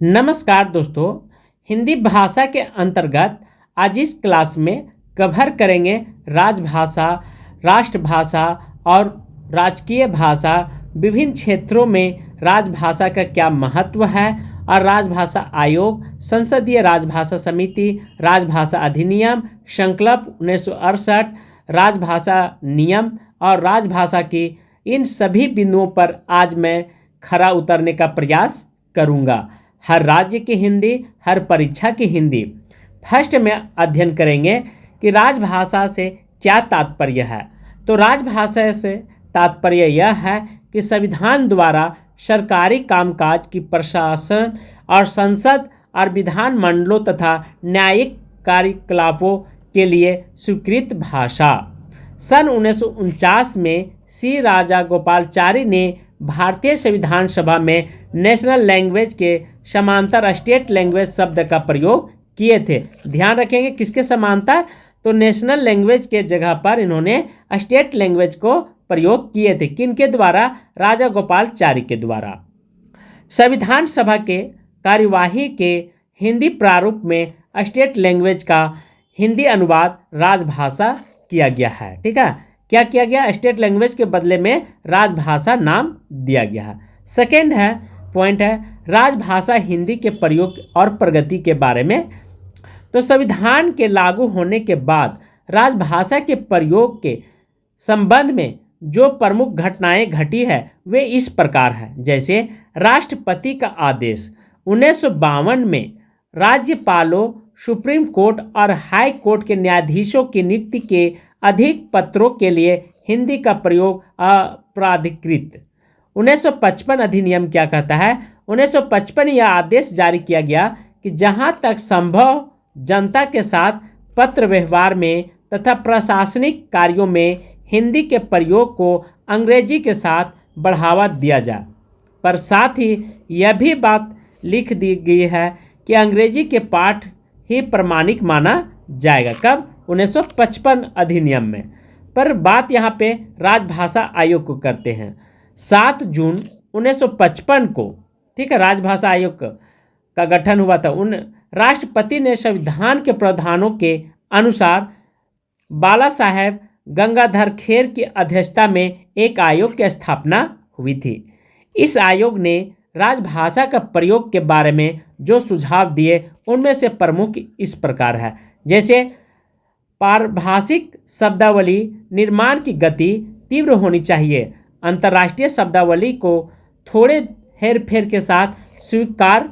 नमस्कार दोस्तों। हिंदी भाषा के अंतर्गत आज इस क्लास में कवर करेंगे राजभाषा, राष्ट्रभाषा और राजकीय भाषा। विभिन्न क्षेत्रों में राजभाषा का क्या महत्व है और राजभाषा आयोग, संसदीय राजभाषा समिति, राजभाषा अधिनियम, संकल्प 1968, राजभाषा नियम और राजभाषा की इन सभी बिंदुओं पर आज मैं खरा उतरने का प्रयास करूँगा। हर राज्य की हिंदी, हर परीक्षा की हिंदी। फर्स्ट में अध्ययन करेंगे कि राजभाषा से क्या तात्पर्य है। तो राजभाषा से तात्पर्य यह है कि संविधान द्वारा सरकारी कामकाज की प्रशासन और संसद और विधान मंडलों तथा न्यायिक कार्यकलापों के लिए स्वीकृत भाषा। सन 1949 में सी राजागोपालाचारी ने भारतीय संविधान सभा में नेशनल लैंग्वेज के समांतर स्टेट लैंग्वेज शब्द का प्रयोग किए थे। ध्यान रखेंगे किसके समांतर, तो नेशनल लैंग्वेज के जगह पर इन्होंने स्टेट लैंग्वेज को प्रयोग किए थे। किनके द्वारा? राजागोपालाचारी के द्वारा। संविधान सभा के कार्यवाही के हिंदी प्रारूप में स्टेट लैंग्वेज का हिंदी अनुवाद राजभाषा किया गया है। ठीक है, क्या किया गया? स्टेट लैंग्वेज के बदले में राजभाषा नाम दिया गया है। सेकेंड पॉइंट है राजभाषा हिंदी के प्रयोग और प्रगति के बारे में। तो संविधान के लागू होने के बाद राजभाषा के प्रयोग के संबंध में जो प्रमुख घटनाएं घटी है वे इस प्रकार है। जैसे राष्ट्रपति का आदेश 1952 में राज्यपालों, सुप्रीम कोर्ट और हाई कोर्ट के न्यायाधीशों की नियुक्ति के अधिक पत्रों के लिए हिंदी का प्रयोग अपराधिकृत। 1955 अधिनियम क्या कहता है? 1955 यह आदेश जारी किया गया कि जहां तक संभव जनता के साथ पत्र व्यवहार में तथा प्रशासनिक कार्यों में हिंदी के प्रयोग को अंग्रेजी के साथ बढ़ावा दिया जाए। पर साथ ही यह भी बात लिख दी गई है कि अंग्रेजी के पाठ ही प्रमाणिक माना जाएगा। कब? 1955 अधिनियम में। पर बात यहाँ पे राजभाषा आयोग को करते हैं। 7 जून 1955 को, ठीक है, राजभाषा आयोग का गठन हुआ था। उन राष्ट्रपति ने संविधान के प्रावधानों के अनुसार बाला साहेब गंगाधर खेर की अध्यक्षता में एक आयोग की स्थापना हुई थी। इस आयोग ने राजभाषा का प्रयोग के बारे में जो सुझाव दिए उनमें से प्रमुख इस प्रकार है। जैसे पारिभाषिक शब्दावली निर्माण की गति तीव्र होनी चाहिए, अंतर्राष्ट्रीय शब्दावली को थोड़े हेरफेर के साथ स्वीकार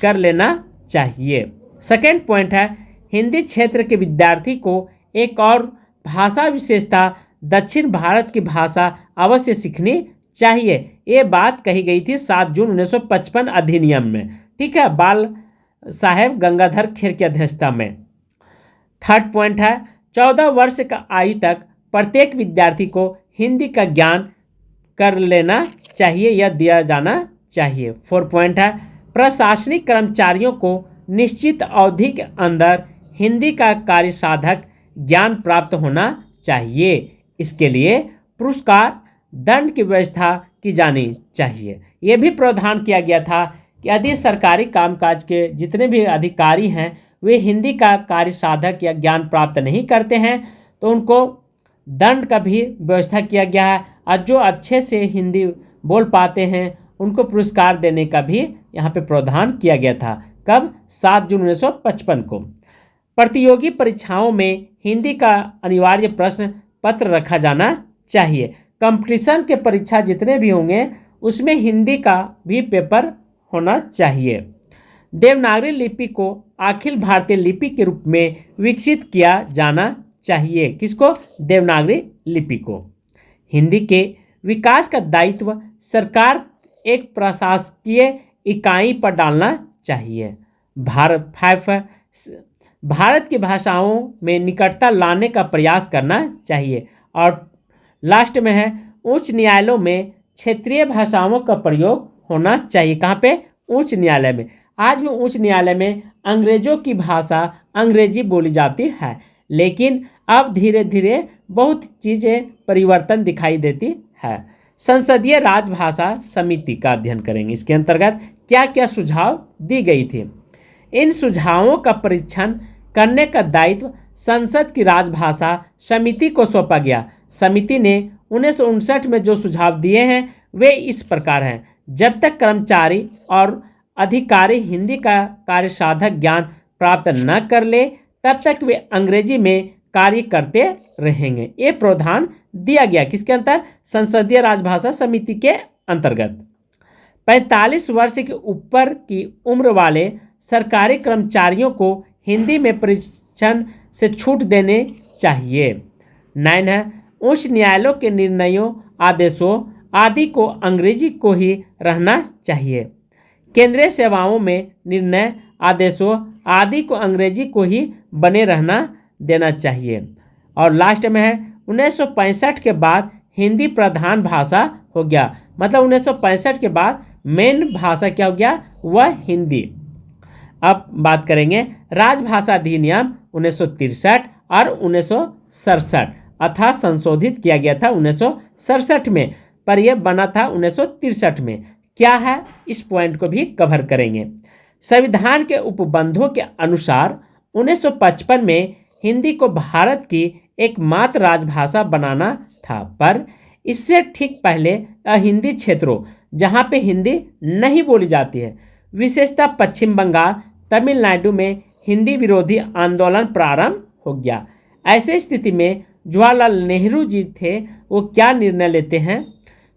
कर लेना चाहिए। सेकेंड पॉइंट है हिंदी क्षेत्र के विद्यार्थी को एक और भाषा विशेषता दक्षिण भारत की भाषा अवश्य सीखनी चाहिए। ये बात कही गई थी 7 जून 1955 अधिनियम में। ठीक है, बाल साहेब गंगाधर खेर की अध्यक्षता में। थर्ड पॉइंट है 14 वर्ष का आयु तक प्रत्येक विद्यार्थी को हिंदी का ज्ञान कर लेना चाहिए या दिया जाना चाहिए। 4 पॉइंट है प्रशासनिक कर्मचारियों को निश्चित अवधि के अंदर हिंदी का कार्यसाधक ज्ञान प्राप्त होना चाहिए। इसके लिए पुरस्कार दंड की व्यवस्था की जानी चाहिए। यह भी प्रावधान किया गया था कि यदि सरकारी कामकाज के जितने भी अधिकारी हैं वे हिंदी का कार्यसाधक या ज्ञान प्राप्त नहीं करते हैं तो उनको दंड का भी व्यवस्था किया गया है, और जो अच्छे से हिंदी बोल पाते हैं उनको पुरस्कार देने का भी यहाँ पे प्रावधान किया गया था। कब? 7 जून 1955 को। प्रतियोगी परीक्षाओं में हिंदी का अनिवार्य प्रश्न पत्र रखा जाना चाहिए। कंपटीशन के परीक्षा जितने भी होंगे उसमें हिंदी का भी पेपर होना चाहिए। देवनागरी लिपि को अखिल भारतीय लिपि के रूप में विकसित किया जाना चाहिए। किसको? देवनागरी लिपि को। हिंदी के विकास का दायित्व सरकार एक प्रशासकीय इकाई पर डालना चाहिए। भारत की भाषाओं में निकटता लाने का प्रयास करना चाहिए। और लास्ट में है उच्च न्यायालयों में क्षेत्रीय भाषाओं का प्रयोग होना चाहिए। कहाँ पे? उच्च न्यायालय में। आज भी उच्च न्यायालय में अंग्रेजों की भाषा अंग्रेजी बोली जाती है, लेकिन अब धीरे धीरे बहुत चीज़ें परिवर्तन दिखाई देती है। संसदीय राजभाषा समिति का अध्ययन करेंगे। इसके अंतर्गत क्या क्या सुझाव दी गई थी, इन सुझावों का परीक्षण करने का दायित्व संसद की राजभाषा समिति को सौंपा गया। समिति ने 1959 में जो सुझाव दिए हैं वे इस प्रकार हैं। जब तक कर्मचारी और अधिकारी हिंदी का कार्यसाधक ज्ञान प्राप्त न कर ले तब तक वे अंग्रेजी में कार्य करते रहेंगे। ये प्रावधान दिया गया किसके अंतर, संसदीय राजभाषा समिति के अंतर्गत। 45 वर्ष के ऊपर की उम्र वाले सरकारी कर्मचारियों को हिंदी में परीक्षण से छूट देने चाहिए। 9 है, उच्च न्यायालयों के निर्णयों, आदेशों आदि को अंग्रेजी को ही रहना चाहिए। केंद्रीय सेवाओं में निर्णय, आदेशों आदि को अंग्रेजी को ही बने रहना देना चाहिए। और लास्ट में है 1965 के बाद हिंदी प्रधान भाषा हो गया, मतलब 1965 के बाद मेन भाषा क्या हो गया, वह हिंदी। अब बात करेंगे राजभाषा अधिनियम 1963 और 1967 अर्थात संशोधित किया गया था 1967 में, पर यह बना था 1963 में। क्या है, इस पॉइंट को भी कवर करेंगे। संविधान के उपबंधों के अनुसार 1955 में हिंदी को भारत की एकमात्र राजभाषा बनाना था, पर इससे ठीक पहले हिंदी क्षेत्रों जहाँ पे हिंदी नहीं बोली जाती है, विशेषतः पश्चिम बंगाल, तमिलनाडु में हिंदी विरोधी आंदोलन प्रारंभ हो गया। ऐसे स्थिति में जवाहरलाल नेहरू जी थे, वो क्या निर्णय लेते हैं,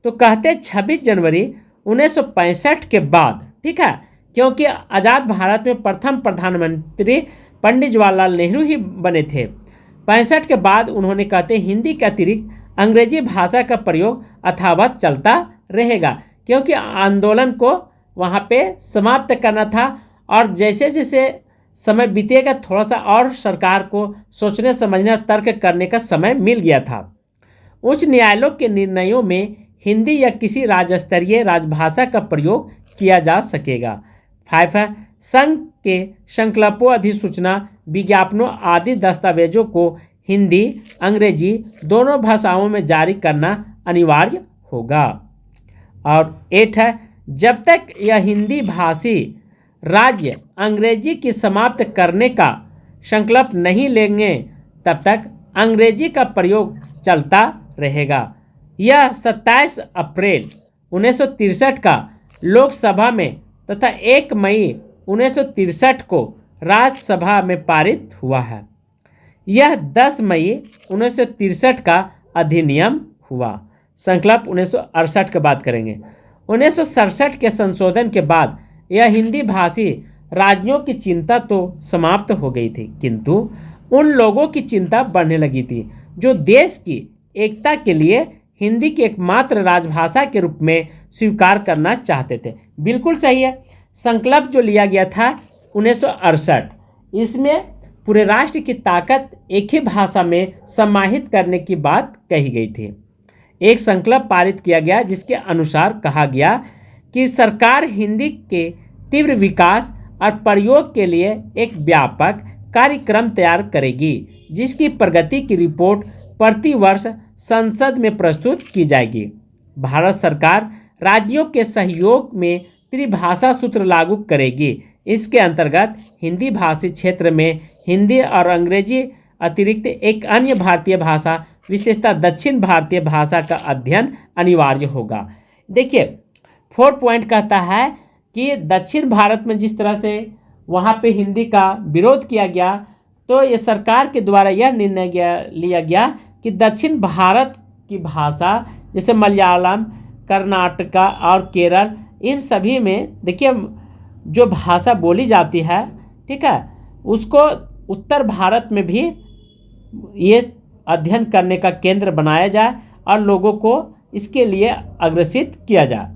तो कहते 26 जनवरी 1965 के बाद, ठीक है, क्योंकि आज़ाद भारत में प्रथम प्रधानमंत्री पंडित जवाहरलाल नेहरू ही बने थे। 65 के बाद उन्होंने कहते हिंदी के अतिरिक्त अंग्रेजी भाषा का प्रयोग यथावत चलता रहेगा, क्योंकि आंदोलन को वहाँ पे समाप्त करना था। और जैसे जैसे समय बीतेगा थोड़ा सा और सरकार को सोचने समझने तर्क करने का समय मिल गया था। उच्च न्यायालयों के निर्णयों में हिंदी या किसी राज्य स्तरीय राजभाषा का प्रयोग किया जा सकेगा। 5 है, संघ के संकल्पों, अधिसूचना, विज्ञापनों आदि दस्तावेजों को हिंदी अंग्रेजी दोनों भाषाओं में जारी करना अनिवार्य होगा। और 8 है, जब तक यह हिंदी भाषी राज्य अंग्रेजी की समाप्त करने का संकल्प नहीं लेंगे तब तक अंग्रेजी का प्रयोग चलता रहेगा। यह 27 अप्रैल 1963 का लोकसभा में तथा 1 मई 1963 को राज्यसभा में पारित हुआ है। यह 10 मई 1963 का अधिनियम हुआ। संकल्प 1968 की बात करेंगे। 1967 के संशोधन के बाद यह हिंदी भाषी राज्यों की चिंता तो समाप्त हो गई थी, किंतु उन लोगों की चिंता बढ़ने लगी थी जो देश की एकता के लिए हिंदी की एकमात्र राजभाषा के रूप में स्वीकार करना चाहते थे। बिल्कुल सही है। संकल्प जो लिया गया था 1968, इसमें पूरे राष्ट्र की ताकत एक ही भाषा में समाहित करने की बात कही गई थी। एक संकल्प पारित किया गया जिसके अनुसार कहा गया कि सरकार हिंदी के तीव्र विकास और प्रयोग के लिए एक व्यापक कार्यक्रम तैयार करेगी, जिसकी प्रगति की रिपोर्ट प्रति वर्ष संसद में प्रस्तुत की जाएगी। भारत सरकार राज्यों के सहयोग में त्रिभाषा सूत्र लागू करेगी। इसके अंतर्गत हिंदी भाषी क्षेत्र में हिंदी और अंग्रेजी अतिरिक्त एक अन्य भारतीय भाषा, विशेषतः दक्षिण भारतीय भाषा का अध्ययन अनिवार्य होगा। देखिए 4 पॉइंट कहता है कि दक्षिण भारत में जिस तरह से वहाँ पे हिंदी का विरोध किया गया, तो ये सरकार के द्वारा यह निर्णय लिया गया कि दक्षिण भारत की भाषा जैसे मलयालम, कर्नाटका और केरल, इन सभी में देखिए जो भाषा बोली जाती है, ठीक है, उसको उत्तर भारत में भी ये अध्ययन करने का केंद्र बनाया जाए और लोगों को इसके लिए अग्रसित किया जाए।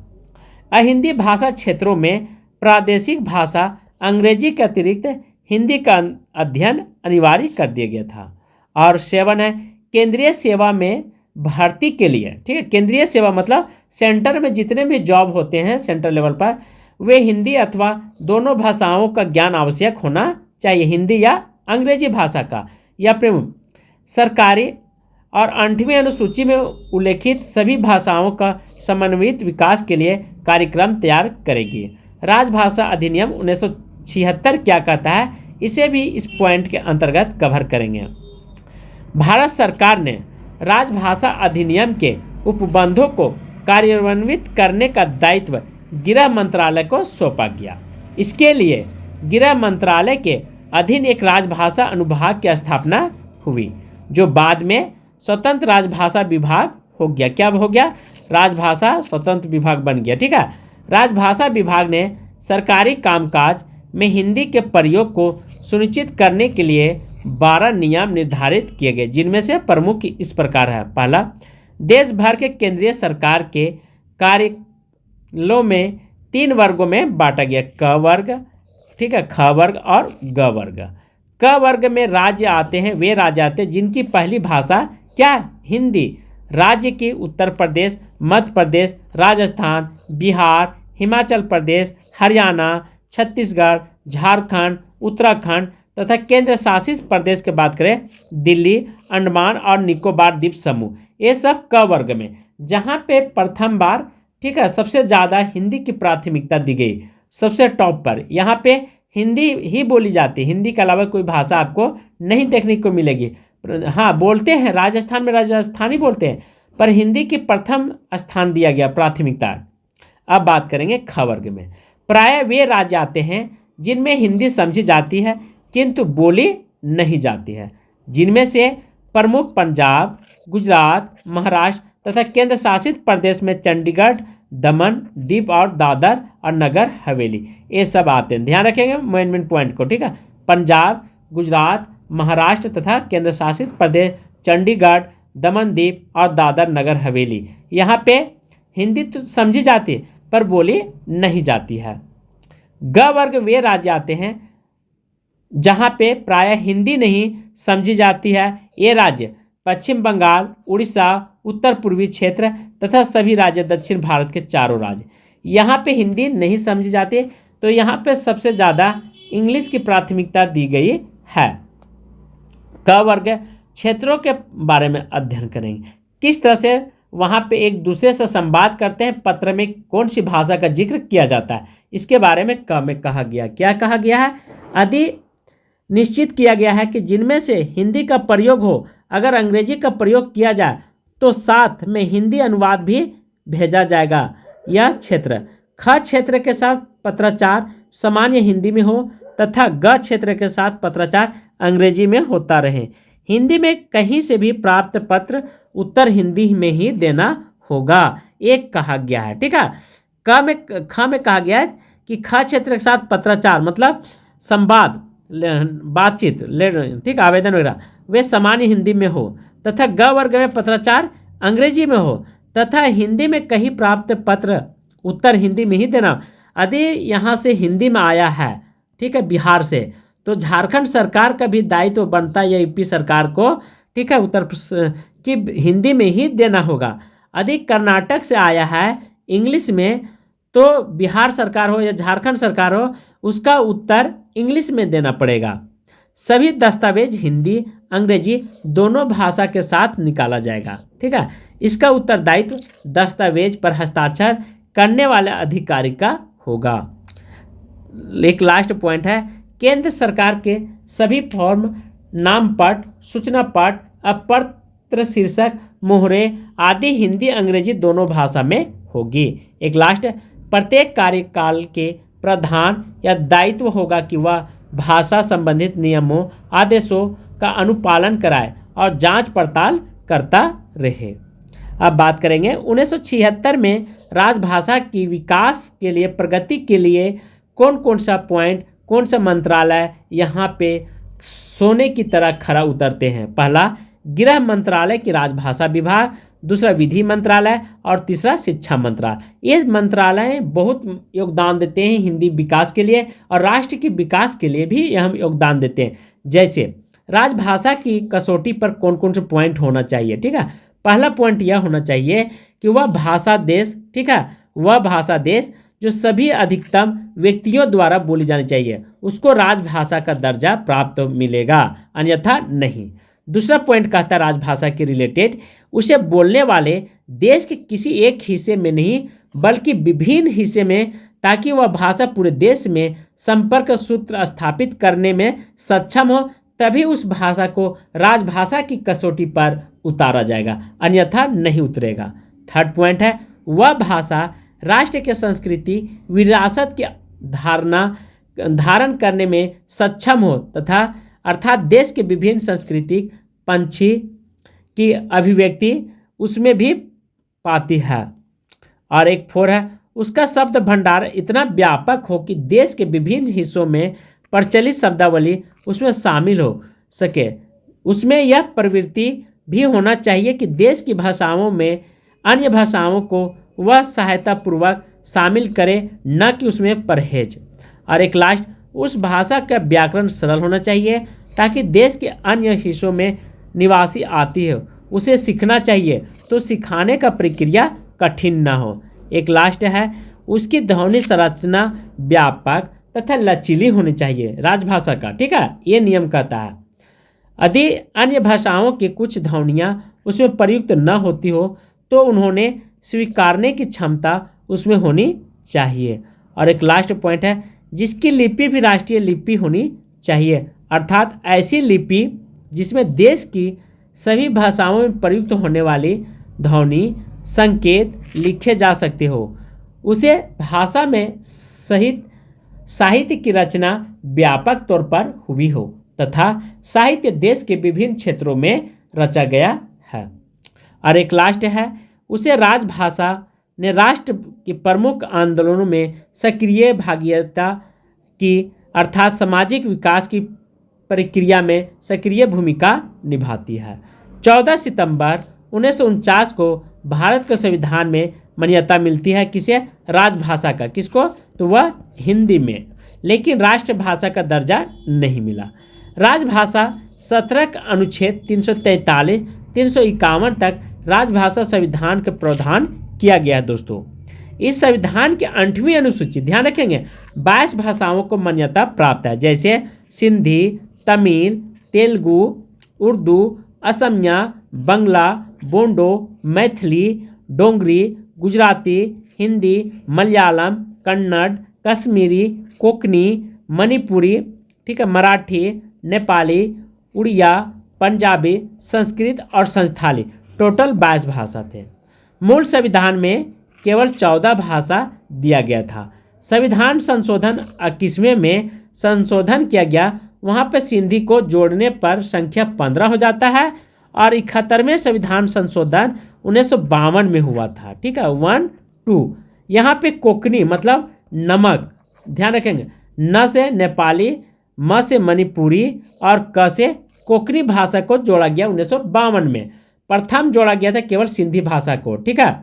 हिंदी भाषा क्षेत्रों में प्रादेशिक भाषा अंग्रेजी के अतिरिक्त हिंदी का अध्ययन अनिवार्य कर दिया गया था। और 7 है, केंद्रीय सेवा में भर्ती के लिए, ठीक है, केंद्रीय सेवा मतलब सेंटर में जितने भी जॉब होते हैं सेंटर लेवल पर, वे हिंदी अथवा दोनों भाषाओं का ज्ञान आवश्यक होना चाहिए, हिंदी या अंग्रेजी भाषा का। या फिर सरकारी और 8वीं अनुसूची में उल्लेखित सभी भाषाओं का समन्वित विकास के लिए कार्यक्रम तैयार करेगी। राजभाषा अधिनियम 1976 क्या कहता है, इसे भी इस पॉइंट के अंतर्गत कवर करेंगे। भारत सरकार ने राजभाषा अधिनियम के उपबंधों को कार्यान्वित करने का दायित्व गृह मंत्रालय को सौंपा गया। इसके लिए गृह मंत्रालय के अधीन एक राजभाषा अनुभाग की स्थापना हुई, जो बाद में स्वतंत्र राजभाषा विभाग हो गया। क्या हो गया? राजभाषा स्वतंत्र विभाग बन गया। ठीक है। राजभाषा विभाग ने सरकारी कामकाज में हिंदी के प्रयोग को सुनिश्चित करने के लिए 12 नियम निर्धारित किए गए, जिनमें से प्रमुख इस प्रकार है। पहला, देश भर के केंद्रीय सरकार के कार्यालयों में 3 वर्गों में बांटा गया, क वर्ग, ठीक है, ख वर्ग और ग वर्ग। क वर्ग में राज्य आते हैं, वे राज्य आते हैं जिनकी पहली भाषा क्या? हिंदी। राज्य की उत्तर प्रदेश, मध्य प्रदेश, राजस्थान, बिहार, हिमाचल प्रदेश, हरियाणा, छत्तीसगढ़, झारखंड, उत्तराखंड तथा केंद्र शासित प्रदेश की बात करें दिल्ली, अंडमान और निकोबार द्वीप समूह, ये सब क वर्ग में, जहाँ पे प्रथम बार, ठीक है, सबसे ज़्यादा हिंदी की प्राथमिकता दी गई। सबसे टॉप पर यहाँ पे हिंदी ही बोली जाती है, हिंदी के अलावा कोई भाषा आपको नहीं देखने को मिलेगी। हाँ, बोलते हैं राजस्थान में राजस्थानी बोलते हैं, पर हिंदी की प्रथम स्थान दिया गया प्राथमिकता। अब बात करेंगे ख वर्ग में। प्राय वे राज्य आते हैं जिनमें हिंदी समझी जाती है किंतु बोली नहीं जाती है, जिनमें से प्रमुख पंजाब, गुजरात, महाराष्ट्र तथा केंद्र शासित प्रदेश में चंडीगढ़, दमन, दीव और दादर और नगर हवेली, ये सब आते हैं। ध्यान रखेंगे मेन पॉइंट को। ठीक है। पंजाब, गुजरात, महाराष्ट्र तथा केंद्र शासित प्रदेश, चंडीगढ़, दमन, दीव और दादर नगर हवेली, यहाँ पे हिंदी तो समझी जाती है पर बोली नहीं जाती है। ग वर्ग वे राज्य आते हैं जहाँ पे प्राय हिंदी नहीं समझी जाती है। ये राज्य पश्चिम बंगाल, उड़ीसा, उत्तर पूर्वी क्षेत्र तथा सभी राज्य दक्षिण भारत के चारों राज्य, यहाँ पे हिंदी नहीं समझी जाती, तो यहाँ पे सबसे ज़्यादा इंग्लिश की प्राथमिकता दी गई है। क वर्ग क्षेत्रों के बारे में अध्ययन करेंगे, किस तरह से वहाँ पे एक दूसरे से संवाद करते हैं, पत्र में कौन सी भाषा का जिक्र किया जाता है, इसके बारे में क में कहा गया। क्या कहा गया है? यदि निश्चित किया गया है कि जिनमें से हिंदी का प्रयोग हो, अगर अंग्रेजी का प्रयोग किया जाए तो साथ में हिंदी अनुवाद भी भेजा जाएगा। यह क्षेत्र ख क्षेत्र के साथ पत्राचार सामान्य हिंदी में हो तथा ग क्षेत्र के साथ पत्राचार अंग्रेजी में होता रहे। हिंदी में कहीं से भी प्राप्त पत्र उत्तर हिंदी में ही देना होगा, एक कहा गया है। ठीक है। ख में कहा गया है कि ख क्षेत्र के साथ पत्राचार मतलब संवाद, बातचीत, ठीक, आवेदन वगैरह वे सामान्य हिंदी में हो तथा ग वर्ग में पत्राचार अंग्रेजी में हो तथा हिंदी में कहीं प्राप्त पत्र उत्तर हिंदी में ही देना। यदि यहाँ से हिंदी में आया है, ठीक है, बिहार से, तो झारखंड सरकार का भी दायित्व बनता है या यूपी सरकार को, ठीक है, उत्तर की हिंदी में ही देना होगा। यदि कर्नाटक से आया है इंग्लिश में, तो बिहार सरकार हो या झारखंड सरकार हो, उसका उत्तर इंग्लिश में देना पड़ेगा। सभी दस्तावेज हिंदी अंग्रेजी दोनों भाषा के साथ निकाला जाएगा। ठीक है। इसका उत्तरदायित्व दस्तावेज पर हस्ताक्षर करने वाले अधिकारी का होगा। एक लास्ट पॉइंट है, केंद्र सरकार के सभी फॉर्म, नामपट, सूचना पट, अपत्र शीर्षक, मोहरे आदि हिंदी अंग्रेजी दोनों भाषा में होगी। एक लास्ट, प्रत्येक कार्यकाल के प्रधान या दायित्व होगा कि वह भाषा संबंधित नियमों आदेशों का अनुपालन कराए और जांच पड़ताल करता रहे। अब बात करेंगे 1976 में राजभाषा की विकास के लिए, प्रगति के लिए कौन कौन सा पॉइंट, कौन सा मंत्रालय यहाँ पे सोने की तरह खरा उतरते हैं। पहला, गृह मंत्रालय की राजभाषा विभाग, दूसरा विधि मंत्रालय और तीसरा शिक्षा मंत्रालय। ये मंत्रालय बहुत योगदान देते हैं हिंदी विकास के लिए और राष्ट्र के विकास के लिए भी हम योगदान देते हैं। जैसे राजभाषा की कसौटी पर कौन कौन से पॉइंट होना चाहिए। ठीक है। पहला पॉइंट यह होना चाहिए कि वह भाषा देश, ठीक है, वह भाषा देश जो सभी अधिकतम व्यक्तियों द्वारा बोली जानी चाहिए, उसको राजभाषा का दर्जा प्राप्त मिलेगा, अन्यथा नहीं। दूसरा पॉइंट कहता है राजभाषा के रिलेटेड, उसे बोलने वाले देश के किसी एक हिस्से में नहीं बल्कि विभिन्न हिस्से में, ताकि वह भाषा पूरे देश में संपर्क सूत्र स्थापित करने में सक्षम हो, तभी उस भाषा को राजभाषा की कसौटी पर उतारा जाएगा, अन्यथा नहीं उतरेगा। थर्ड पॉइंट है, वह भाषा राष्ट्र के संस्कृति विरासत की धारण करने में सक्षम हो तथा अर्थात देश के विभिन्न सांस्कृतिक पंछी की अभिव्यक्ति उसमें भी पाती है। और एक फोर है, उसका शब्द भंडार इतना व्यापक हो कि देश के विभिन्न हिस्सों में प्रचलित शब्दावली उसमें शामिल हो सके। उसमें यह प्रवृत्ति भी होना चाहिए कि देश की भाषाओं में अन्य भाषाओं को वह सहायतापूर्वक शामिल करे, न कि उसमें परहेज। और एक लास्ट, उस भाषा का व्याकरण सरल होना चाहिए ताकि देश के अन्य हिस्सों में निवासी आती हो उसे सीखना चाहिए तो सिखाने का प्रक्रिया कठिन न हो। एक लास्ट है, उसकी ध्वनि संरचना व्यापक तथा लचीली होनी चाहिए राजभाषा का, ठीक है, ये नियम कहता है। यदि अन्य भाषाओं की कुछ ध्वनियाँ उसमें प्रयुक्त न होती हो तो उन्होंने स्वीकारने की क्षमता उसमें होनी चाहिए। और एक लास्ट पॉइंट है, जिसकी लिपि भी राष्ट्रीय लिपि होनी चाहिए, अर्थात ऐसी लिपि जिसमें देश की सभी भाषाओं में प्रयुक्त होने वाली ध्वनि संकेत लिखे जा सकते हो। उसे भाषा में सहित साहित्य की रचना व्यापक तौर पर हुई हो तथा साहित्य देश के विभिन्न क्षेत्रों में रचा गया है। और एक लास्ट है, उसे राजभाषा ने राष्ट्र के प्रमुख आंदोलनों में सक्रिय भागीदारी की, अर्थात सामाजिक विकास की प्रक्रिया में सक्रिय भूमिका निभाती है। 14 सितंबर 1949 को भारत के संविधान में मान्यता मिलती है किसे, राजभाषा का, किसको, तो वह हिंदी में, लेकिन राष्ट्रभाषा का दर्जा नहीं मिला। राजभाषा 17 का अनुच्छेद 343, 351 तक राजभाषा संविधान का प्रावधान किया गया है। दोस्तों, इस संविधान के 8वीं अनुसूची, ध्यान रखेंगे, 22 भाषाओं को मान्यता प्राप्त है, जैसे सिंधी, तमिल, तेलुगु, उर्दू, असमिया, बंगला, बोडो, मैथिली, डोगरी, गुजराती, हिंदी, मलयालम, कन्नड़, कश्मीरी, कोंकणी, मणिपुरी, ठीक है, मराठी, नेपाली, उड़िया, पंजाबी, संस्कृत और संस्थाली, टोटल 22 भाषा थे। मूल संविधान में केवल 14 भाषा दिया गया था। संविधान संशोधन 21वें में संशोधन किया गया, वहाँ पे सिंधी को जोड़ने पर संख्या 15 हो जाता है। और 71वें संविधान संशोधन 1952 में हुआ था, ठीक है, 1, 2। यहाँ पे कोंकणी मतलब नमक, ध्यान रखेंगे, न से नेपाली, म से मणिपुरी और क से कोंकणी भाषा को जोड़ा गया 1952 में। प्रथम जोड़ा गया था केवल सिंधी भाषा को, ठीक है।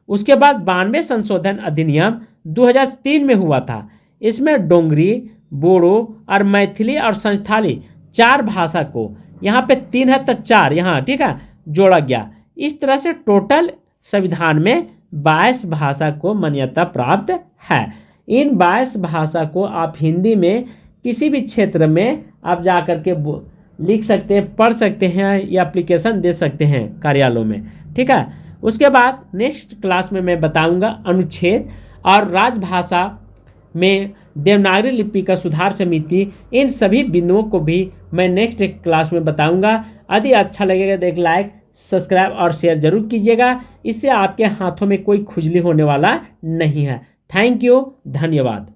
उसके बाद 92 संशोधन अधिनियम 2003 में हुआ था। इसमें डोगरी, बोडो और मैथिली और संस्थाली 4 भाषा को, यहाँ पे 3 है तो 4 यहाँ, ठीक है, जोड़ा गया। इस तरह से टोटल संविधान में 22 भाषा को मान्यता प्राप्त है। इन 22 भाषा को आप हिंदी में किसी भी क्षेत्र में आप जा कर के लिख सकते हैं, पढ़ सकते हैं या एप्लीकेशन दे सकते हैं कार्यालयों में, ठीक है। उसके बाद नेक्स्ट क्लास में मैं बताऊंगा अनुच्छेद और राजभाषा में देवनागरी लिपि का सुधार समिति, इन सभी बिंदुओं को भी मैं नेक्स्ट क्लास में बताऊंगा। यदि अच्छा लगेगा तो एक लाइक, सब्सक्राइब और शेयर जरूर कीजिएगा। इससे आपके हाथों में कोई खुजली होने वाला नहीं है। थैंक यू, धन्यवाद।